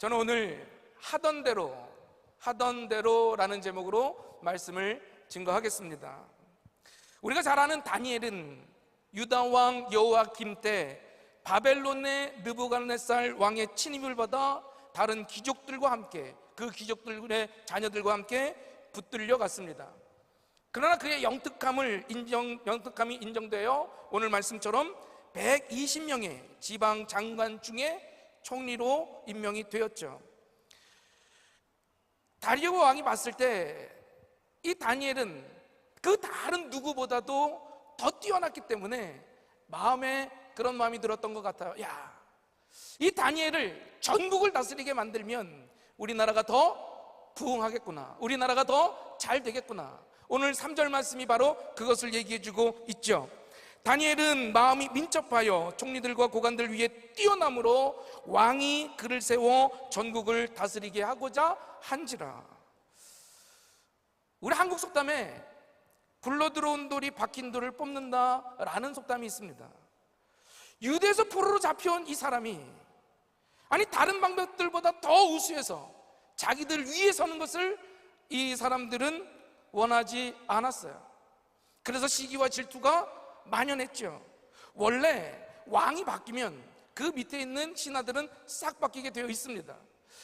저는 오늘 하던 대로라는 제목으로 말씀을 증거하겠습니다. 우리가 잘 아는 다니엘은 유다 왕 여호야김 때 바벨론의 느부갓네살 왕의 침입을 받아 다른 귀족들과 함께, 그 귀족들의 자녀들과 함께 붙들려 갔습니다. 그러나 그의 영특함이 인정되어 오늘 말씀처럼 120명의 지방 장관 중에 총리로 임명이 되었죠. 다리오 왕이 봤을 때 이 다니엘은 그 다른 누구보다도 더 뛰어났기 때문에 마음에 그런 마음이 들었던 것 같아요. 이 다니엘을 전국을 다스리게 만들면 우리나라가 더 부흥하겠구나, 우리나라가 더 잘 되겠구나. 오늘 3절 말씀이 바로 그것을 얘기해주고 있죠. 다니엘은 마음이 민첩하여 총리들과 고관들 위에 뛰어남으로 왕이 그를 세워 전국을 다스리게 하고자 한지라. 우리 한국 속담에 굴러들어온 돌이 박힌 돌을 뽑는다라는 속담이 있습니다. 유대에서 포로로 잡혀온 이 사람이 다른 방백들보다 더 우수해서 자기들 위에 서는 것을 이 사람들은 원하지 않았어요. 그래서 시기와 질투가 만연했죠. 원래 왕이 바뀌면 그 밑에 있는 신하들은 싹 바뀌게 되어 있습니다.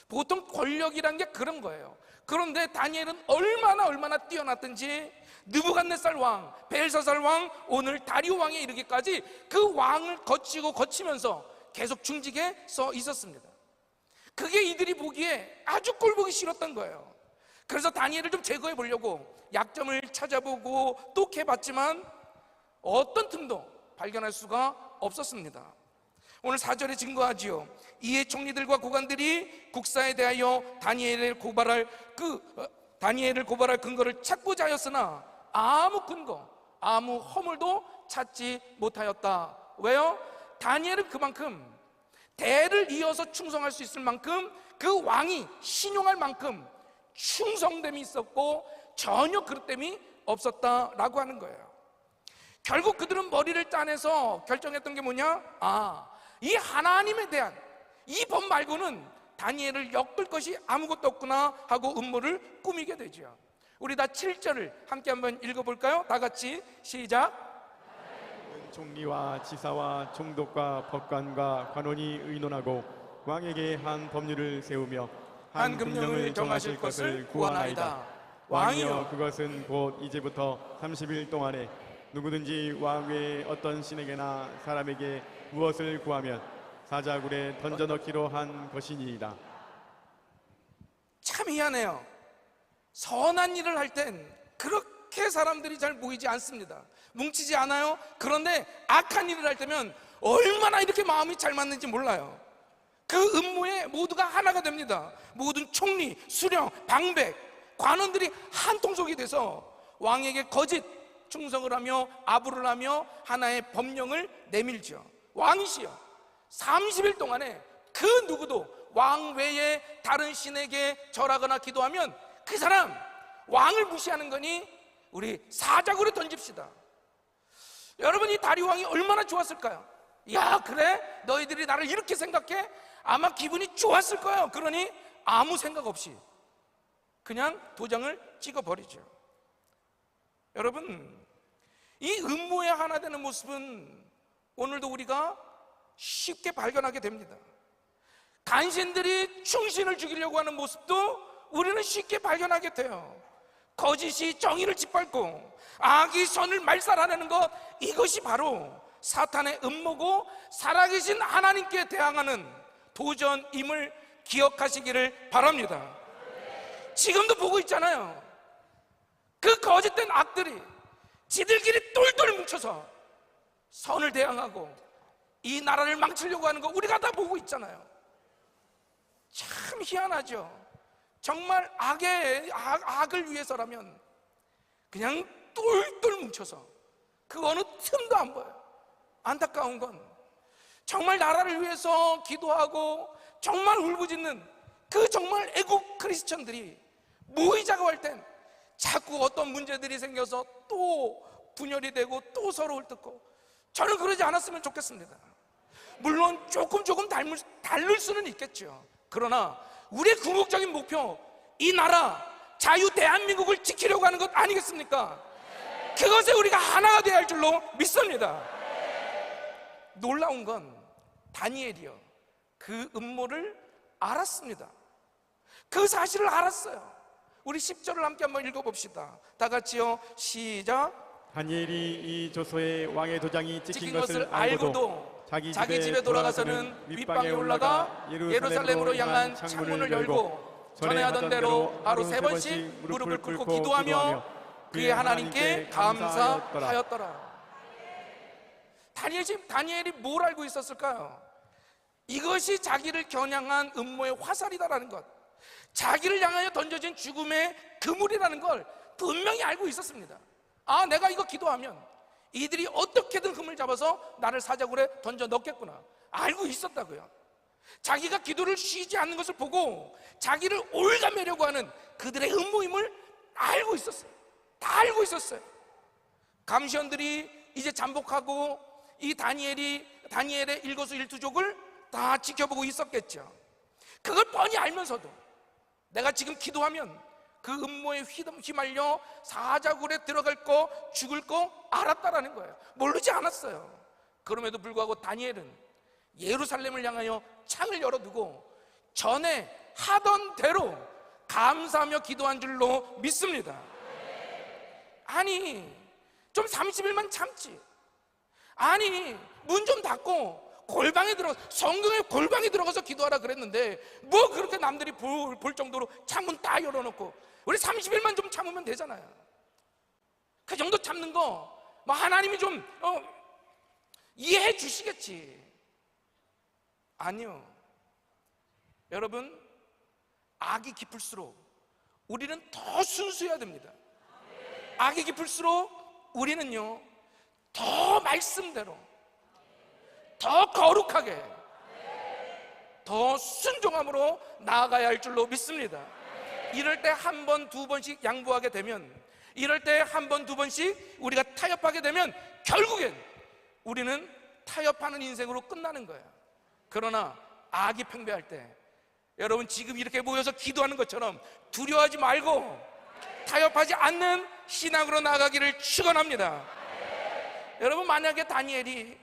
보통 권력이란 게 그런 거예요. 그런데 다니엘은 얼마나 뛰어났든지 느부갓네살 왕, 벨사살 왕, 오늘 다리오 왕에 이르기까지 그 왕을 거치면서 계속 중직에 서 있었습니다. 그게 이들이 보기에 아주 꼴보기 싫었던 거예요. 그래서 다니엘을 좀 제거해 보려고 약점을 찾아보고 또 해봤지만 어떤 틈도 발견할 수가 없었습니다. 오늘 4절에 증거하지요. 이에 총리들과 고관들이 국사에 대하여 다니엘을 고발할 근거를 찾고자 하였으나 아무 근거, 아무 허물도 찾지 못하였다. 왜요? 다니엘은 그만큼 대를 이어서 충성할 수 있을 만큼, 그 왕이 신용할 만큼 충성됨이 있었고 전혀 그릇됨이 없었다라고 하는 거예요. 결국 그들은 머리를 짜내서 결정했던 게 뭐냐? 이 하나님에 대한 이 법 말고는 다니엘을 엮을 것이 아무것도 없구나 하고 음모를 꾸미게 되죠. 우리 다 7절을 함께 한번 읽어볼까요? 다 같이 시작. 총리와 지사와 총독과 법관과 관원이 의논하고 왕에게 한 법률을 세우며 한 금령을 정하실 것을 구하나이다. 왕이여, 그것은 곧 이제부터 30일 동안에 누구든지 왕 외에 어떤 신에게나 사람에게 무엇을 구하면 사자굴에 던져넣기로 한 것이니이다. 참 희한해요. 선한 일을 할 땐 그렇게 사람들이 잘 모이지 않습니다. 뭉치지 않아요. 그런데 악한 일을 할 때면 얼마나 이렇게 마음이 잘 맞는지 몰라요. 그 음모에 모두가 하나가 됩니다. 모든 총리, 수령, 방백, 관원들이 한 통속이 돼서 왕에게 거짓 충성을 하며 아부를 하며 하나의 법령을 내밀죠. 왕이시여, 30일 동안에 그 누구도 왕 외에 다른 신에게 절하거나 기도하면 그 사람 왕을 무시하는 거니 우리 사자굴에 던집시다. 여러분, 이 다리오 왕이 얼마나 좋았을까요? 그래? 너희들이 나를 이렇게 생각해? 아마 기분이 좋았을 거예요. 그러니 아무 생각 없이 그냥 도장을 찍어버리죠. 여러분, 이 음모에 하나 되는 모습은 오늘도 우리가 쉽게 발견하게 됩니다. 간신들이 충신을 죽이려고 하는 모습도 우리는 쉽게 발견하게 돼요. 거짓이 정의를 짓밟고 악이 선을 말살하려는 것, 이것이 바로 사탄의 음모고 살아계신 하나님께 대항하는 도전임을 기억하시기를 바랍니다. 지금도 보고 있잖아요. 그 거짓된 악들이 지들끼리 똘똘 뭉쳐서 선을 대항하고 이 나라를 망치려고 하는 거 우리가 다 보고 있잖아요. 참 희한하죠. 정말 악을 위해서라면 그냥 똘똘 뭉쳐서 그 어느 틈도 안 보여요. 안타까운 건 정말 나라를 위해서 기도하고 정말 울부짖는 그 정말 애국 크리스천들이 모이자고 할 땐 자꾸 어떤 문제들이 생겨서 또 분열이 되고 또 서로 헐뜯고, 저는 그러지 않았으면 좋겠습니다. 물론 조금 다를 수는 있겠죠. 그러나 우리의 궁극적인 목표, 이 나라 자유 대한민국을 지키려고 하는 것 아니겠습니까? 그것에 우리가 하나가 되어야 할 줄로 믿습니다. 놀라운 건 다니엘이요, 그 음모를 알았습니다. 그 사실을 알았어요. 우리 10절을 함께 한번 읽어봅시다. 다 같이요, 시작. 다니엘이 이 조서에 왕의 도장이 찍힌 찍힌 것을 것을 알고도 알고도 자기 자기 집에 돌아가서는 윗방에 올라가 예루살렘으로 향한 창문을 열고 전에 하던 대로 하루 3번씩 무릎을 꿇고 기도하며 그의 하나님께 감사하였더라. 다니엘이 뭘 알고 있었을까요? 이것이 자기를 겨냥한 음모의 화살이다라는 것, 자기를 향하여 던져진 죽음의 그물이라는 걸 분명히 알고 있었습니다. 아, 내가 이거 기도하면 이들이 어떻게든 흠을 잡아서 나를 사자굴에 던져 넣겠구나, 알고 있었다고요. 자기가 기도를 쉬지 않는 것을 보고 자기를 올가매려고 하는 그들의 음모임을 알고 있었어요. 다 알고 있었어요. 감시원들이 이제 잠복하고 이 다니엘의 일거수일투족을 다 지켜보고 있었겠죠. 그걸 뻔히 알면서도 내가 지금 기도하면 그 음모에 휘말려 사자굴에 들어갈 거, 죽을 거 알았다라는 거예요. 모르지 않았어요. 그럼에도 불구하고 다니엘은 예루살렘을 향하여 창을 열어두고 전에 하던 대로 감사하며 기도한 줄로 믿습니다. 아니, 좀 30일만 참지. 아니, 문 좀 닫고 성경의 골방에 들어가서 기도하라 그랬는데 뭐 그렇게 남들이 볼 정도로 창문 딱 열어놓고, 우리 30일만 좀 참으면 되잖아요. 그 정도 참는 거 뭐 하나님이 좀 이해해 주시겠지. 아니요. 여러분, 악이 깊을수록 우리는 더 순수해야 됩니다. 악이 깊을수록 우리는요, 더 말씀대로, 더 거룩하게, 더 순종함으로 나아가야 할 줄로 믿습니다. 이럴 때 한 번, 두 번씩 양보하게 되면, 이럴 때 한 번, 두 번씩 우리가 타협하게 되면 결국엔 우리는 타협하는 인생으로 끝나는 거예요. 그러나 악이 팽배할 때 여러분, 지금 이렇게 모여서 기도하는 것처럼 두려워하지 말고 타협하지 않는 신앙으로 나아가기를 축원합니다. 여러분, 만약에 다니엘이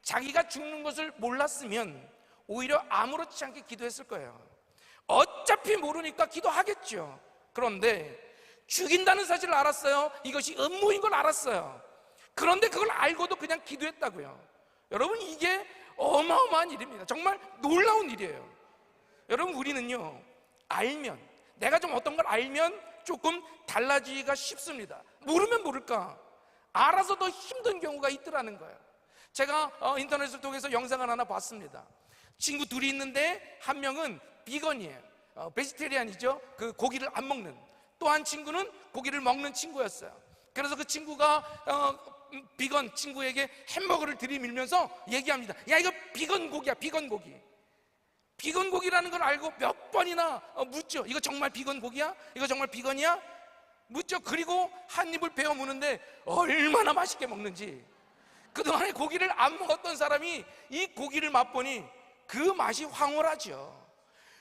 자기가 죽는 것을 몰랐으면 오히려 아무렇지 않게 기도했을 거예요. 어차피 모르니까 기도하겠죠. 그런데 죽인다는 사실을 알았어요. 이것이 음모인 걸 알았어요. 그런데 그걸 알고도 그냥 기도했다고요. 여러분, 이게 어마어마한 일입니다. 정말 놀라운 일이에요. 여러분, 우리는요, 알면, 내가 좀 어떤 걸 알면 조금 달라지기가 쉽습니다. 모르면 모를까, 알아서 더 힘든 경우가 있더라는 거예요. 제가 인터넷을 통해서 영상을 하나 봤습니다. 친구 둘이 있는데 한 명은 비건이에요. 베지테리안이죠. 그 고기를 안 먹는. 또 한 친구는 고기를 먹는 친구였어요. 그래서 그 친구가 비건 친구에게 햄버거를 들이밀면서 얘기합니다. 야, 이거 비건 고기야, 비건 고기. 비건 고기라는 걸 알고 몇 번이나 묻죠. 이거 정말 비건 고기야? 이거 정말 비건이야? 묻죠. 그리고 한 입을 베어 무는데 얼마나 맛있게 먹는지. 그동안에 고기를 안 먹었던 사람이 이 고기를 맛보니 그 맛이 황홀하죠.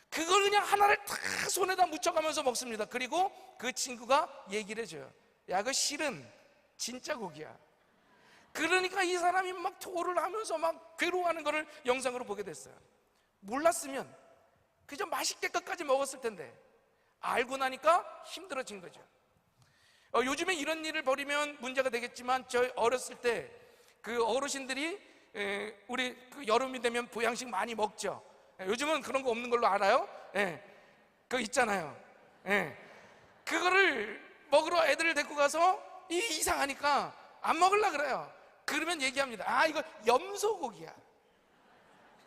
그걸 그냥 하나를 다 손에다 묻혀가면서 먹습니다. 그리고 그 친구가 얘기를 해줘요. 야, 그 실은 진짜 고기야. 그러니까 이 사람이 막 토를 하면서 막 괴로워하는 거를 영상으로 보게 됐어요. 몰랐으면 그저 맛있게 끝까지 먹었을 텐데 알고 나니까 힘들어진 거죠. 요즘에 이런 일을 벌이면 문제가 되겠지만, 저희 어렸을 때 그 어르신들이 우리 그 여름이 되면 보양식 많이 먹죠. 요즘은 그런 거 없는 걸로 알아요. 그거 있잖아요. 그거를 먹으러 애들을 데리고 가서 이상하니까 안 먹으려고 그래요. 그러면 얘기합니다. 아, 이거 염소고기야.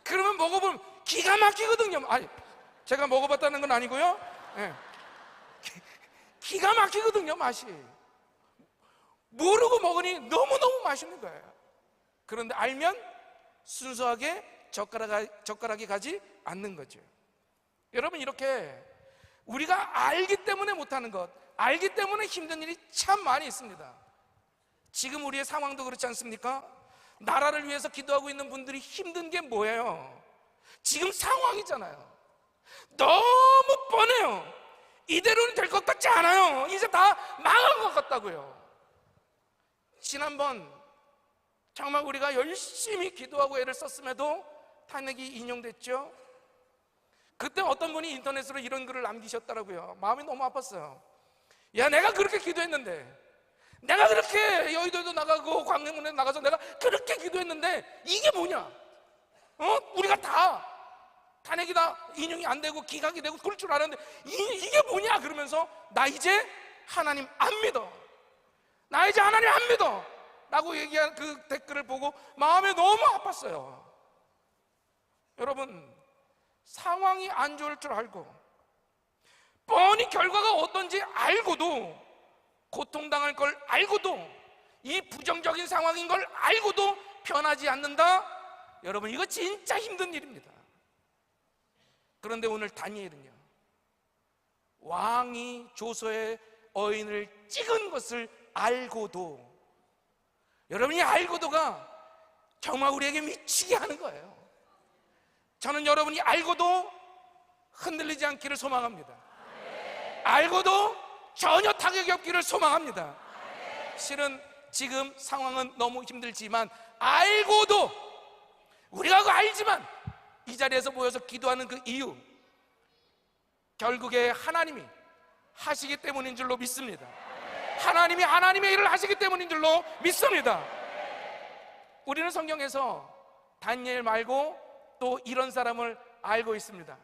그러면 먹어보면 기가 막히거든요. 아니, 제가 먹어봤다는 건 아니고요. 기가 막히거든요, 맛이. 모르고 먹으니 너무너무 맛있는 거예요. 그런데 알면 순수하게 젓가락이 가지 않는 거죠. 여러분, 이렇게 우리가 알기 때문에 못하는 것, 알기 때문에 힘든 일이 참 많이 있습니다. 지금 우리의 상황도 그렇지 않습니까? 나라를 위해서 기도하고 있는 분들이 힘든 게 뭐예요? 지금 상황이잖아요. 너무 뻔해요. 이대로는 될 것 같지 않아요. 이제 다 망한 것 같다고요. 지난번 정말 우리가 열심히 기도하고 애를 썼음에도 탄핵이 인용됐죠. 그때 어떤 분이 인터넷으로 이런 글을 남기셨더라고요. 마음이 너무 아팠어요. 야, 내가 그렇게 기도했는데, 내가 그렇게 여의도에도 나가고 광명문에 나가서 내가 그렇게 기도했는데 이게 뭐냐? 우리가 다 탄핵이 다 인용이 안 되고 기각이 되고 그럴 줄 알았는데 이게 뭐냐? 그러면서 나 이제 하나님 안 믿어, 나 이제 하나님 안 믿어 라고 얘기한 그 댓글을 보고 마음이 너무 아팠어요. 여러분, 상황이 안 좋을 줄 알고 뻔히 결과가 어떤지 알고도, 고통당할 걸 알고도, 이 부정적인 상황인 걸 알고도 변하지 않는다? 여러분, 이거 진짜 힘든 일입니다. 그런데 오늘 다니엘은요, 왕이 조서에 어인을 찍은 것을 알고도, 여러분이 알고도가 정말 우리에게 미치게 하는 거예요. 저는 여러분이 알고도 흔들리지 않기를 소망합니다. 알고도 전혀 타격이 없기를 소망합니다. 실은 지금 상황은 너무 힘들지만 알고도, 우리가 그거 알지만 이 자리에서 모여서 기도하는 그 이유, 결국에 하나님이 하시기 때문인 줄로 믿습니다. 하나님이 하나님의 일을 하시기 때문인 줄로 믿습니다. 우리는 성경에서 다니엘 말고 또 이런 사람을 알고 있습니다.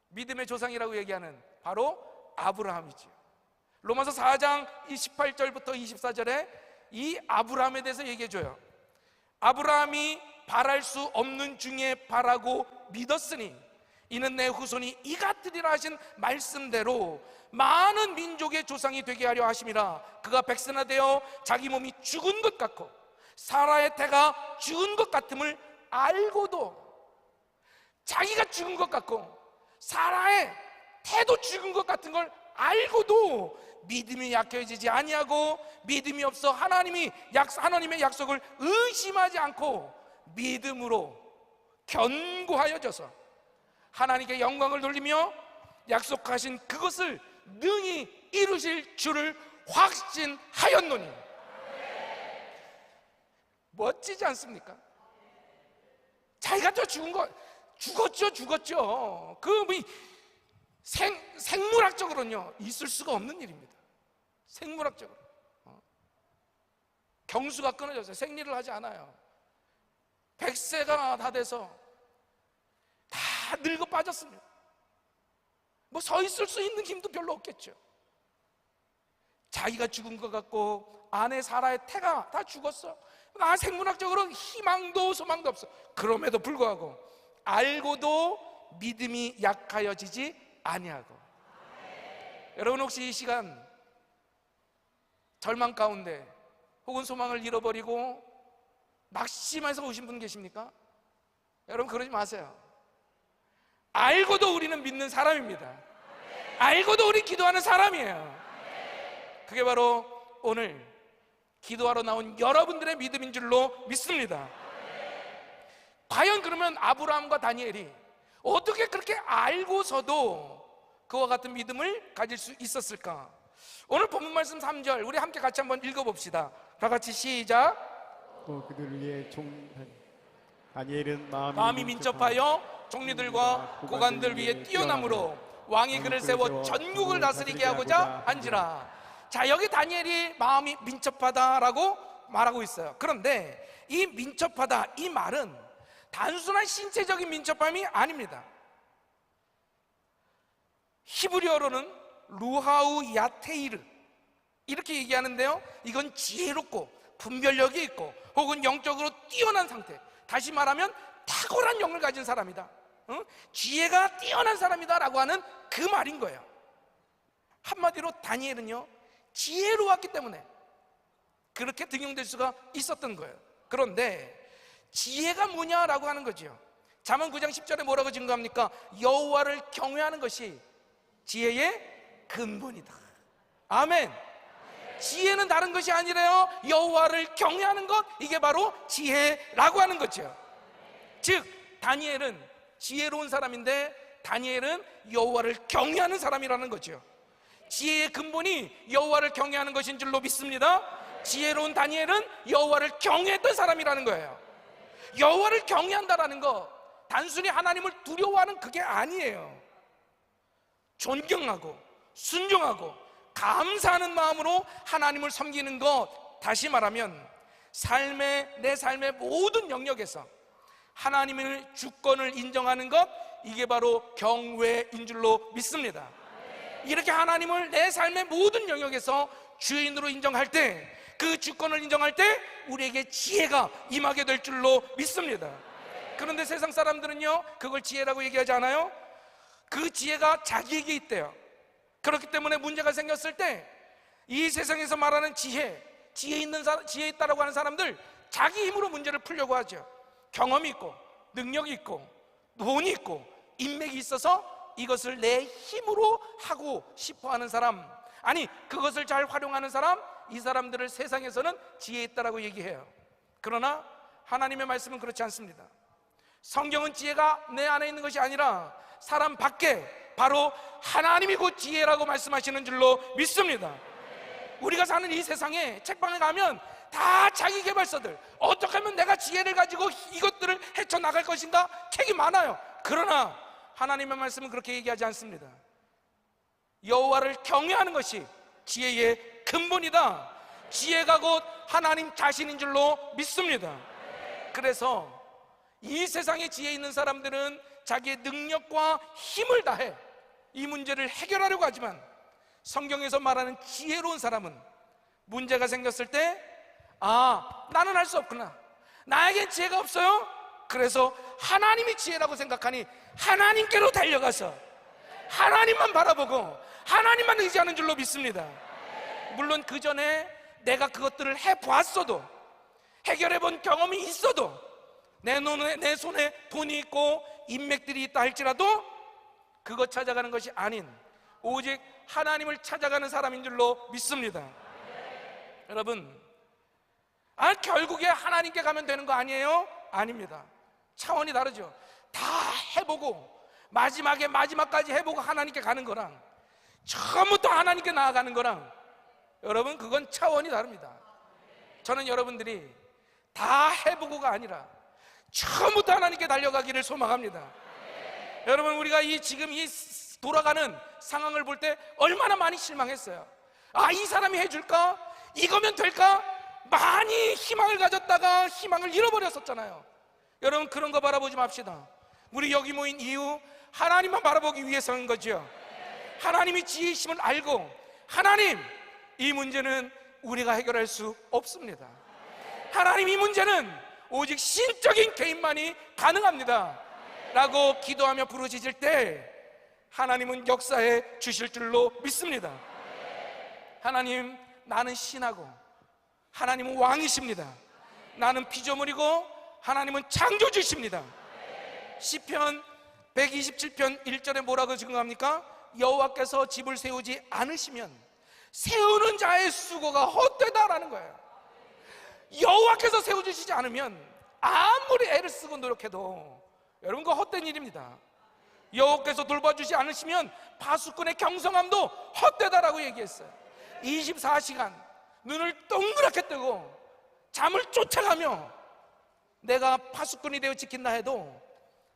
믿음의 조상이라고 얘기하는 바로 아브라함이죠. 로마서 4장 28절부터 24절에 이 아브라함에 대해서 얘기해줘요. 아브라함이 바랄 수 없는 중에 바라고 믿었으니 이는 내 후손이 이 같으리라 하신 말씀대로 많은 민족의 조상이 되게 하려 하심이라. 그가 백선화되어 자기 몸이 죽은 것 같고 사라의 태가 죽은 것 같음을 알고도, 자기가 죽은 것 같고 사라의 태도 죽은 것 같은 걸 알고도 믿음이 약해지지 아니하고 믿음이 없어 하나님의 약속을 의심하지 않고 믿음으로 견고하여져서 하나님께 영광을 돌리며 약속하신 그것을 능히 이루실 줄을 확신하였노니. 멋지지 않습니까? 자기가 또 죽었죠. 그 생물학적으로는요 있을 수가 없는 일입니다. 생물학적으로 경수가 끊어져서 생리를 하지 않아요. 100세가 다 돼서 다 늙어 빠졌습니다. 뭐 서 있을 수 있는 힘도 별로 없겠죠. 자기가 죽은 것 같고 아내 사라의 태가 다 죽었어. 생물학적으로 희망도 소망도 없어. 그럼에도 불구하고 알고도 믿음이 약하여지지 아니하고. 여러분, 혹시 이 시간 절망 가운데 혹은 소망을 잃어버리고 낙심해서 오신 분 계십니까? 여러분, 그러지 마세요. 알고도 우리는 믿는 사람입니다. 알고도 우리 기도하는 사람이에요. 그게 바로 오늘 기도하러 나온 여러분들의 믿음인 줄로 믿습니다. 과연 그러면 아브라함과 다니엘이 어떻게 그렇게 알고서도 그와 같은 믿음을 가질 수 있었을까? 오늘 본문 말씀 3절 우리 함께 같이 한번 읽어봅시다. 다 같이 시작. 또 그들을 위해 다니엘은 마음이 민첩하여 종리들과 고관들 위에 뛰어남으로 왕이 그를 세워 전국을 다스리게 하고자 한지라. 자, 여기 다니엘이 마음이 민첩하다라고 말하고 있어요. 그런데 이 민첩하다, 이 말은 단순한 신체적인 민첩함이 아닙니다. 히브리어로는 루하우 야테이르 이렇게 얘기하는데요, 이건 지혜롭고 분별력이 있고 혹은 영적으로 뛰어난 상태, 다시 말하면 탁월한 영을 가진 사람이다, 지혜가 뛰어난 사람이다 라고 하는 그 말인 거예요. 한마디로 다니엘은요 지혜로웠기 때문에 그렇게 등용될 수가 있었던 거예요. 그런데 지혜가 뭐냐라고 하는 거죠. 잠언 9장 10절에 뭐라고 증거합니까? 여호와를 경외하는 것이 지혜의 근본이다. 아멘. 지혜는 다른 것이 아니라요, 여호와를 경외하는 것, 이게 바로 지혜라고 하는 거죠. 즉 다니엘은 지혜로운 사람인데 다니엘은 여호와를 경외하는 사람이라는 거죠. 지혜의 근본이 여호와를 경외하는 것인 줄로 믿습니다. 지혜로운 다니엘은 여호와를 경외했던 사람이라는 거예요. 여호와를 경외한다라는 거 단순히 하나님을 두려워하는 그게 아니에요. 존경하고 순종하고 감사하는 마음으로 하나님을 섬기는 것, 다시 말하면 내 삶의 모든 영역에서 하나님의 주권을 인정하는 것, 이게 바로 경외인 줄로 믿습니다. 이렇게 하나님을 내 삶의 모든 영역에서 주인으로 인정할 때, 그 주권을 인정할 때 우리에게 지혜가 임하게 될 줄로 믿습니다. 그런데 세상 사람들은요, 그걸 지혜라고 얘기하지 않아요? 그 지혜가 자기에게 있대요. 그렇기 때문에 문제가 생겼을 때 이 세상에서 말하는 지혜 있다라고 하는 사람들, 자기 힘으로 문제를 풀려고 하죠. 경험이 있고 능력이 있고 돈이 있고 인맥이 있어서 이것을 내 힘으로 하고 싶어하는 사람, 아니 그것을 잘 활용하는 사람, 이 사람들을 세상에서는 지혜 있다라고 얘기해요. 그러나 하나님의 말씀은 그렇지 않습니다. 성경은 지혜가 내 안에 있는 것이 아니라 사람 밖에 바로 하나님이 곧 지혜라고 말씀하시는 줄로 믿습니다. 우리가 사는 이 세상에 책방에 가면 다 자기 개발서들, 어떻게 하면 내가 지혜를 가지고 이것들을 헤쳐나갈 것인가 책이 많아요. 그러나 하나님의 말씀은 그렇게 얘기하지 않습니다. 여호와를 경외하는 것이 지혜의 근본이다. 지혜가 곧 하나님 자신인 줄로 믿습니다. 그래서 이 세상에 지혜 있는 사람들은 자기의 능력과 힘을 다해 이 문제를 해결하려고 하지만, 성경에서 말하는 지혜로운 사람은 문제가 생겼을 때, 나는 할 수 없구나, 나에겐 지혜가 없어요. 그래서 하나님이 지혜라고 생각하니 하나님께로 달려가서 하나님만 바라보고 하나님만 의지하는 줄로 믿습니다. 물론 그 전에 내가 그것들을 해보았어도, 해결해본 경험이 있어도, 내 손에 돈이 있고 인맥들이 있다 할지라도 그것 찾아가는 것이 아닌 오직 하나님을 찾아가는 사람인 줄로 믿습니다. 여러분, 결국에 하나님께 가면 되는 거 아니에요? 아닙니다. 차원이 다르죠. 다 해보고 마지막까지 해보고 하나님께 가는 거랑 처음부터 하나님께 나아가는 거랑, 여러분, 그건 차원이 다릅니다. 저는 여러분들이 다 해보고가 아니라 처음부터 하나님께 달려가기를 소망합니다. 여러분, 우리가 지금 이 돌아가는 상황을 볼 때 얼마나 많이 실망했어요. 이 사람이 해줄까? 이거면 될까? 많이 희망을 가졌다가 희망을 잃어버렸었잖아요. 여러분, 그런 거 바라보지 맙시다. 우리 여기 모인 이유, 하나님만 바라보기 위해서인 거죠. 하나님이 지혜이심을 알고, 하나님, 이 문제는 우리가 해결할 수 없습니다. 하나님, 이 문제는 오직 신적인 개인만이 가능합니다 라고 기도하며 부르짖을 때 하나님은 역사해 주실 줄로 믿습니다. 하나님, 나는 신하고 하나님은 왕이십니다. 나는 피조물이고 하나님은 창조주십니다. 시편 127편 1절에 뭐라고 증거합니까? 여호와께서 집을 세우지 않으시면 세우는 자의 수고가 헛되다라는 거예요. 여호와께서 세워주시지 않으면 아무리 애를 쓰고 노력해도 여러분, 그거 헛된 일입니다. 여호와께서 돌봐주지 않으시면 파수꾼의 경성함도 헛되다라고 얘기했어요. 24시간 눈을 동그랗게 뜨고 잠을 쫓아가며 내가 파수꾼이 되어 지킨다 해도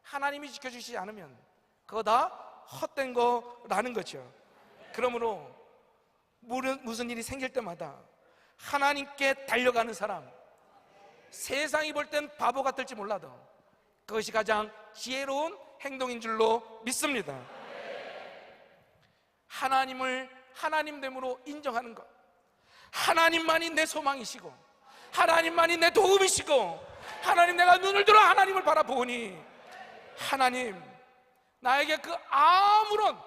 하나님이 지켜주시지 않으면 그거 다 헛된 거라는 거죠. 그러므로 무슨 일이 생길 때마다 하나님께 달려가는 사람, 세상이 볼 땐 바보 같을지 몰라도 그것이 가장 지혜로운 행동인 줄로 믿습니다. 하나님을 하나님됨으로 인정하는 것, 하나님만이 내 소망이시고 하나님만이 내 도움이시고, 하나님, 내가 눈을 들어 하나님을 바라보니 하나님, 나에게 그 아무런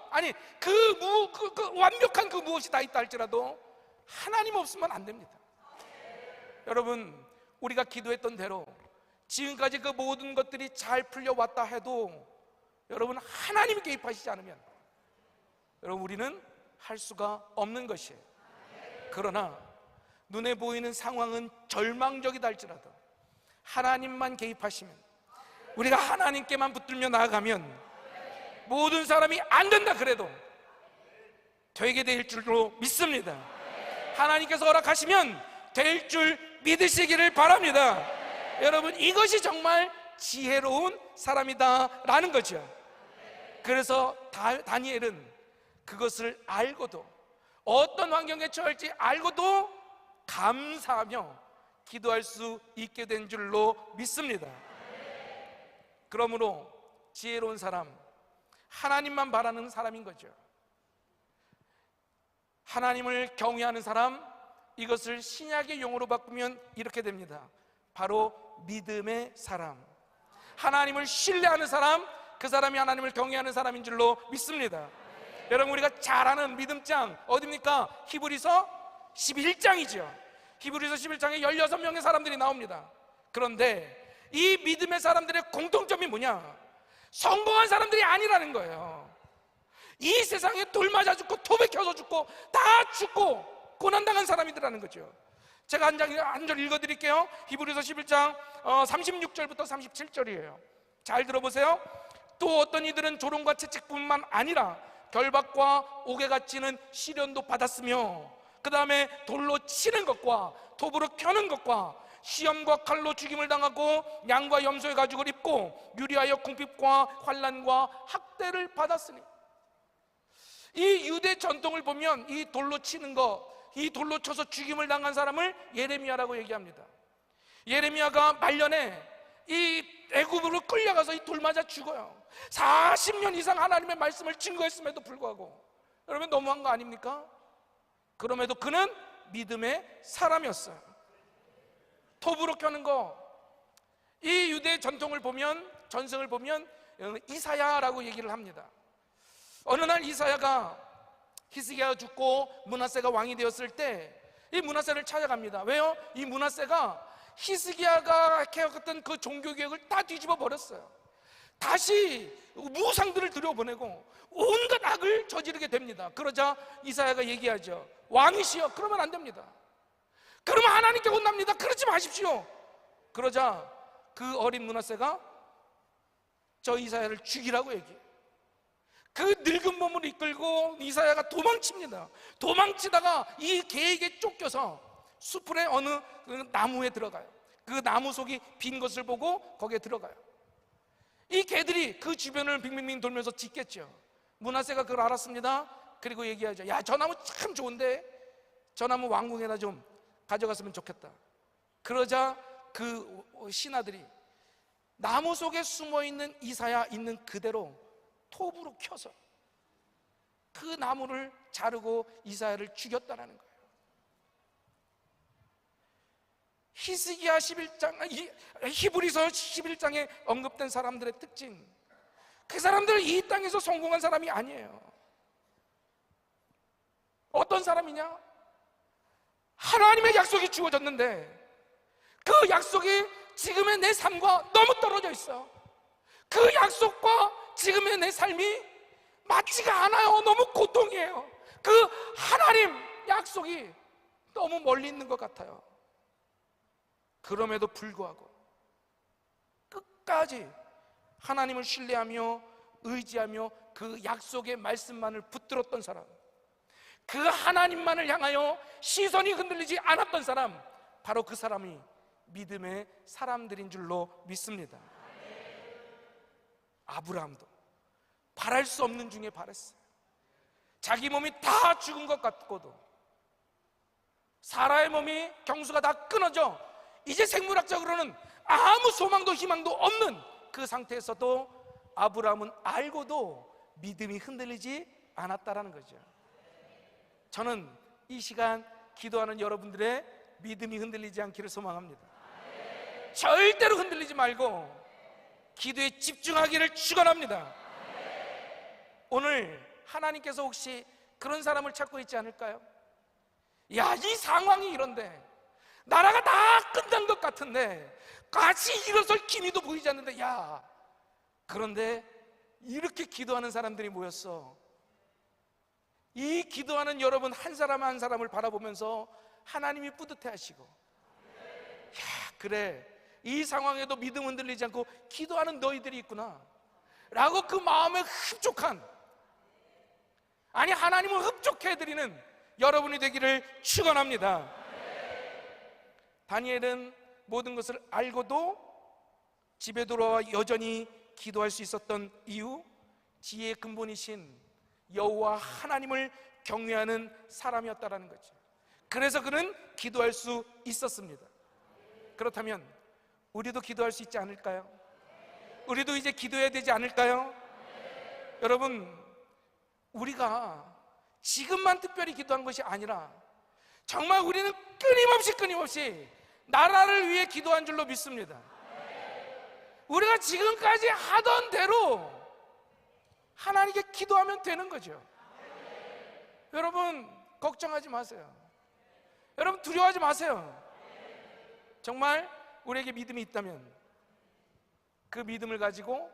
완벽한 그 무엇이 다 있다 할지라도 하나님 없으면 안 됩니다. 여러분, 우리가 기도했던 대로 지금까지 그 모든 것들이 잘 풀려왔다 해도 여러분, 하나님이 개입하시지 않으면 여러분, 우리는 할 수가 없는 것이에요. 그러나 눈에 보이는 상황은 절망적이다 할지라도 하나님만 개입하시면, 우리가 하나님께만 붙들며 나아가면 모든 사람이 안 된다 그래도 되게 될 줄로 믿습니다. 하나님께서 허락하시면 될 줄 믿으시기를 바랍니다. 여러분, 이것이 정말 지혜로운 사람이다라는 거죠. 그래서 다니엘은 그것을 알고도, 어떤 환경에 처할지 알고도 감사하며 기도할 수 있게 된 줄로 믿습니다. 그러므로 지혜로운 사람, 하나님만 바라는 사람인 거죠. 하나님을 경외하는 사람, 이것을 신약의 용어로 바꾸면 이렇게 됩니다. 바로 믿음의 사람. 하나님을 신뢰하는 사람, 그 사람이 하나님을 경외하는 사람인 줄로 믿습니다. 여러분, 우리가 잘 아는 믿음장 어디입니까? 히브리서 11장이죠 히브리서 11장에 16명의 사람들이 나옵니다. 그런데 이 믿음의 사람들의 공통점이 뭐냐? 성공한 사람들이 아니라는 거예요. 이 세상에 돌 맞아 죽고 토백혀서 죽고 다 죽고 고난당한 사람이더라는 거죠. 제가 한 절 읽어드릴게요. 히브리서 11장 36절부터 37절이에요 잘 들어보세요. 또 어떤 이들은 조롱과 채찍뿐만 아니라 결박과 옥에 갇히는 시련도 받았으며, 그 다음에 돌로 치는 것과 톱으로 켜는 것과 시험과 칼로 죽임을 당하고 양과 염소의 가죽을 입고 유리하여 궁핍과 환난과 학대를 받았으니. 이 유대 전통을 보면 이 돌로 치는 거, 이 돌로 쳐서 죽임을 당한 사람을 예레미야라고 얘기합니다. 예레미야가 말년에 이 애굽으로 끌려가서 이 돌 맞아 죽어요. 40년 이상 하나님의 말씀을 증거했음에도 불구하고. 여러분, 너무한 거 아닙니까? 그럼에도 그는 믿음의 사람이었어요. 톱으로 켜는 거, 이 유대 전통을 보면, 전승을 보면 이사야라고 얘기를 합니다. 어느 날 이사야가 히스기야가 죽고 므낫세가 왕이 되었을 때 이 므낫세를 찾아갑니다. 왜요? 이 므낫세가 히스기야가 해왔던 그 종교개혁을 다 뒤집어 버렸어요. 다시 무상들을 들여보내고 온갖 악을 저지르게 됩니다. 그러자 이사야가 얘기하죠. 왕이시여, 그러면 안 됩니다. 그러면 하나님께 혼납니다. 그러지 마십시오. 그러자 그 어린 므낫세가 저 이사야를 죽이라고 얘기해요. 그 늙은 몸을 이끌고 이사야가 도망칩니다. 도망치다가 이 개에게 쫓겨서 수풀의 어느 나무에 들어가요. 그 나무 속이 빈 것을 보고 거기에 들어가요. 이 개들이 그 주변을 빙빙빙 돌면서 짖겠죠. 므낫세가 그걸 알았습니다. 그리고 얘기하죠. 야, 저 나무 참 좋은데 저 나무 왕궁에다 좀 가져갔으면 좋겠다. 그러자 그 신하들이 나무 속에 숨어있는 이사야 있는 그대로 톱으로 켜서 그 나무를 자르고 이사야를 죽였다라는 거예요. 히스기야 11장, 히브리서 11장에 언급된 사람들의 특징, 그 사람들은 이 땅에서 성공한 사람이 아니에요. 어떤 사람이냐? 하나님의 약속이 주어졌는데 그 약속이 지금의 내 삶과 너무 떨어져 있어. 그 약속과 지금의 내 삶이 맞지가 않아요. 너무 고통이에요. 그 하나님 약속이 너무 멀리 있는 것 같아요. 그럼에도 불구하고 끝까지 하나님을 신뢰하며 의지하며 그 약속의 말씀만을 붙들었던 사람, 그 하나님만을 향하여 시선이 흔들리지 않았던 사람, 바로 그 사람이 믿음의 사람들인 줄로 믿습니다. 아브라함도 바랄 수 없는 중에 바랐어요. 자기 몸이 다 죽은 것 같고도, 사라의 몸이 경수가 다 끊어져 이제 생물학적으로는 아무 소망도 희망도 없는 그 상태에서도 아브라함은 알고도 믿음이 흔들리지 않았다라는 거죠. 저는 이 시간 기도하는 여러분들의 믿음이 흔들리지 않기를 소망합니다. 절대로 흔들리지 말고 기도에 집중하기를 축원합니다. 오늘 하나님께서 혹시 그런 사람을 찾고 있지 않을까요? 야, 이 상황이 이런데, 나라가 다 끝난 것 같은데, 같이 일어설 기미도 보이지 않는데, 야, 그런데 이렇게 기도하는 사람들이 모였어. 이 기도하는 여러분 한 사람 한 사람을 바라보면서 하나님이 뿌듯해 하시고, 야, 그래, 이 상황에도 믿음 흔들리지 않고 기도하는 너희들이 있구나 라고 그 마음에 흡족한, 아니 하나님을 흡족해 해드리는 여러분이 되기를 축원합니다. 다니엘은 모든 것을 알고도 집에 돌아와 여전히 기도할 수 있었던 이유, 지혜의 근본이신 여호와 하나님을 경외하는 사람이었다라는 거죠. 그래서 그는 기도할 수 있었습니다. 그렇다면 우리도 기도할 수 있지 않을까요? 우리도 이제 기도해야 되지 않을까요? 여러분, 우리가 지금만 특별히 기도한 것이 아니라 정말 우리는 끊임없이 나라를 위해 기도한 줄로 믿습니다. 우리가 지금까지 하던 대로 하나님께 기도하면 되는 거죠. 여러분, 걱정하지 마세요. 여러분, 두려워하지 마세요. 정말 우리에게 믿음이 있다면 그 믿음을 가지고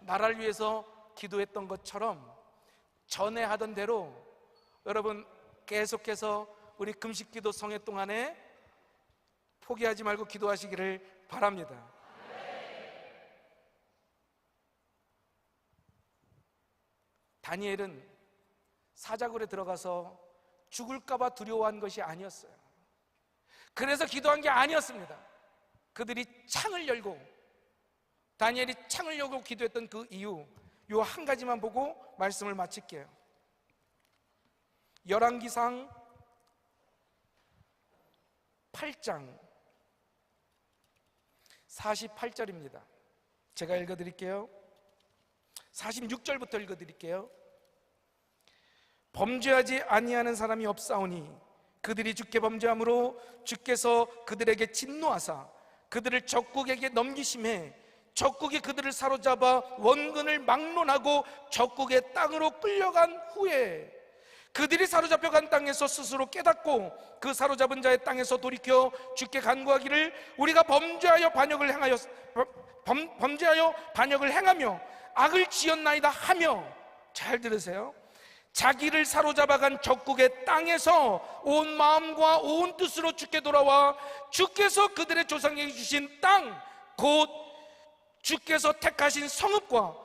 나라를 위해서 기도했던 것처럼 전에 하던 대로 여러분 계속해서 우리 금식기도 성회 동안에 포기하지 말고 기도하시기를 바랍니다. 다니엘은 사자굴에 들어가서 죽을까봐 두려워한 것이 아니었어요. 그래서 기도한 게 아니었습니다. 그들이 창을 열고, 다니엘이 창을 열고 기도했던 그 이유, 요 한 가지만 보고 말씀을 마칠게요. 열왕기상 8장 48절입니다. 제가 읽어드릴게요. 46절부터 읽어드릴게요. 범죄하지 아니하는 사람이 없사오니 그들이 주께 범죄함으로 주께서 그들에게 진노하사 그들을 적국에게 넘기심에 적국이 그들을 사로잡아 원근을 막론하고 적국의 땅으로 끌려간 후에 그들이 사로잡혀간 땅에서 스스로 깨닫고 그 사로잡은 자의 땅에서 돌이켜 주께 간구하기를 우리가 범죄하여 반역을 행하며 악을 지었나이다 하며, 잘 들으세요, 자기를 사로잡아간 적국의 땅에서 온 마음과 온 뜻으로 주께 돌아와 주께서 그들의 조상에게 주신 땅, 곧 주께서 택하신 성읍과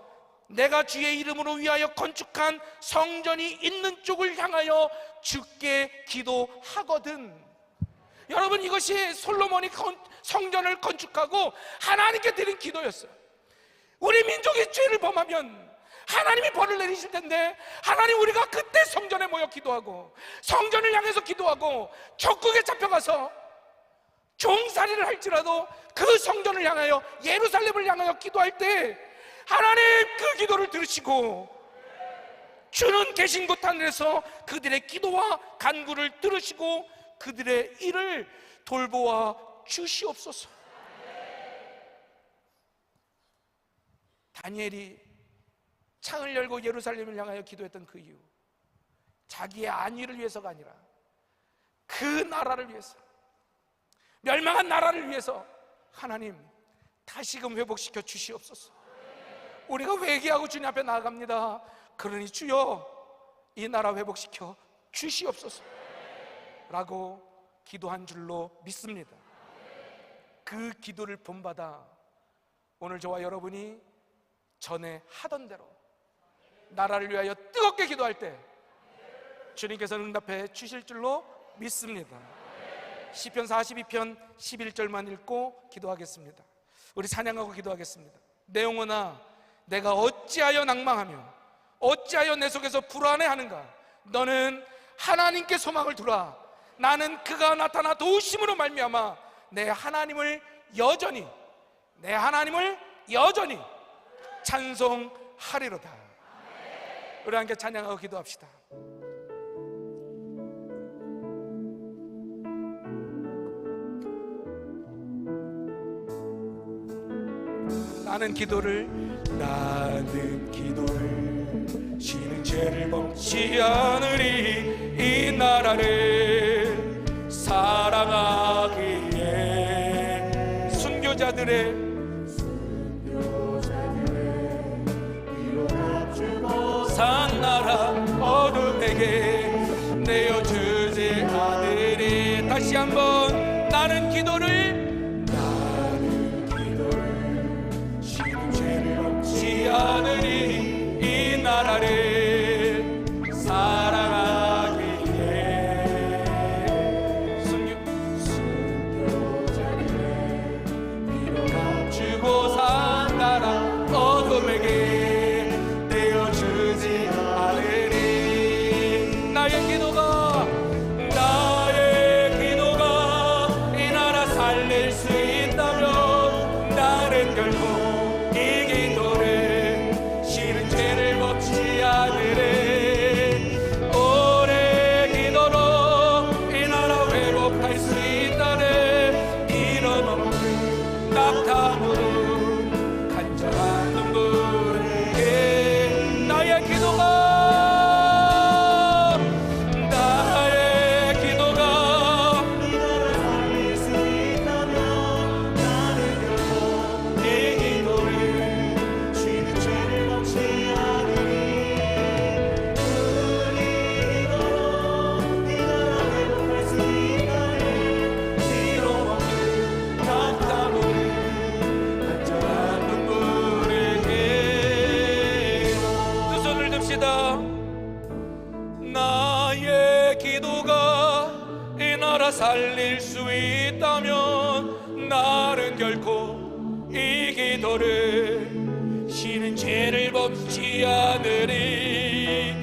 내가 주의 이름으로 위하여 건축한 성전이 있는 쪽을 향하여 주께 기도하거든. 여러분, 이것이 솔로몬이 성전을 건축하고 하나님께 드린 기도였어요. 우리 민족이 죄를 범하면 하나님이 벌을 내리실 텐데, 하나님, 우리가 그때 성전에 모여 기도하고 성전을 향해서 기도하고 적국에 잡혀가서 종살이를 할지라도 그 성전을 향하여, 예루살렘을 향하여 기도할 때 하나님 그 기도를 들으시고 주는 계신 곳 하늘에서 그들의 기도와 간구를 들으시고 그들의 일을 돌보아 주시옵소서. 다니엘이 창을 열고 예루살렘을 향하여 기도했던 그 이유, 자기의 안위를 위해서가 아니라 그 나라를 위해서, 멸망한 나라를 위해서 하나님 다시금 회복시켜 주시옵소서. 우리가 회개하고 주님 앞에 나아갑니다. 그러니 주여 이 나라 회복시켜 주시옵소서 라고 기도한 줄로 믿습니다. 그 기도를 본받아 오늘 저와 여러분이 전에 하던 대로 나라를 위하여 뜨겁게 기도할 때 주님께서 응답해 주실 줄로 믿습니다. 시편 42편 11절만 읽고 기도하겠습니다. 우리 찬양하고 기도하겠습니다. 내 영혼아, 내가 어찌하여 낭망하며 어찌하여 내 속에서 불안해하는가? 너는 하나님께 소망을 두라. 나는 그가 나타나 도우심으로 말미암아 내 하나님을 여전히 찬송하리로다. 우리 함께 찬양하고 기도합시다. 나는 기도를 지는 죄를 범치 않으리. 이 나라를 사랑하기에 순교자들의 산 나라 어둠에게 내어주지 않으리. 다시 한번 나는 기도를 지는 죄를 범치 기도합니다. 나의 기도가 이 나라 살릴 수 있다면 나는 결코 이 기도를 쉬는 죄를 범치 않으리.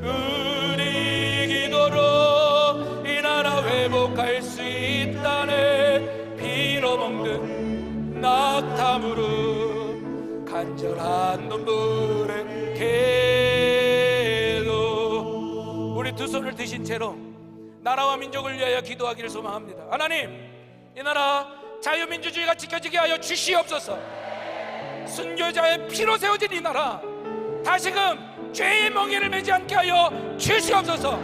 우리 기도로 이 나라 회복할 수 있다네. 피로 먹는 낙탐으로 간절한 눈물의 기도. 우리 두 손을 드신 채로 나라와 민족을 위하여 기도하기를 소망합니다. 하나님, 이 나라 자유민주주의가 지켜지게 하여 주시옵소서. 순교자의 피로 세워진 이 나라 다시금 죄의 멍에를 매지 않게 하여 주시옵소서.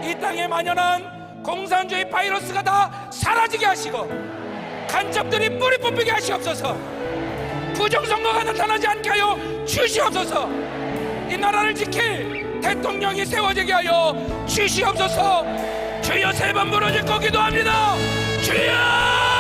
이 땅에 만연한 공산주의 바이러스가 다 사라지게 하시고 간첩들이 뿌리 뽑히게 하시옵소서. 부정선거가 나타나지 않게 하여 주시옵소서. 이 나라를 지킬 대통령이 세워지게 하여 주시옵소서. 주여 세 번 부르짖고 기도합니다. 주여!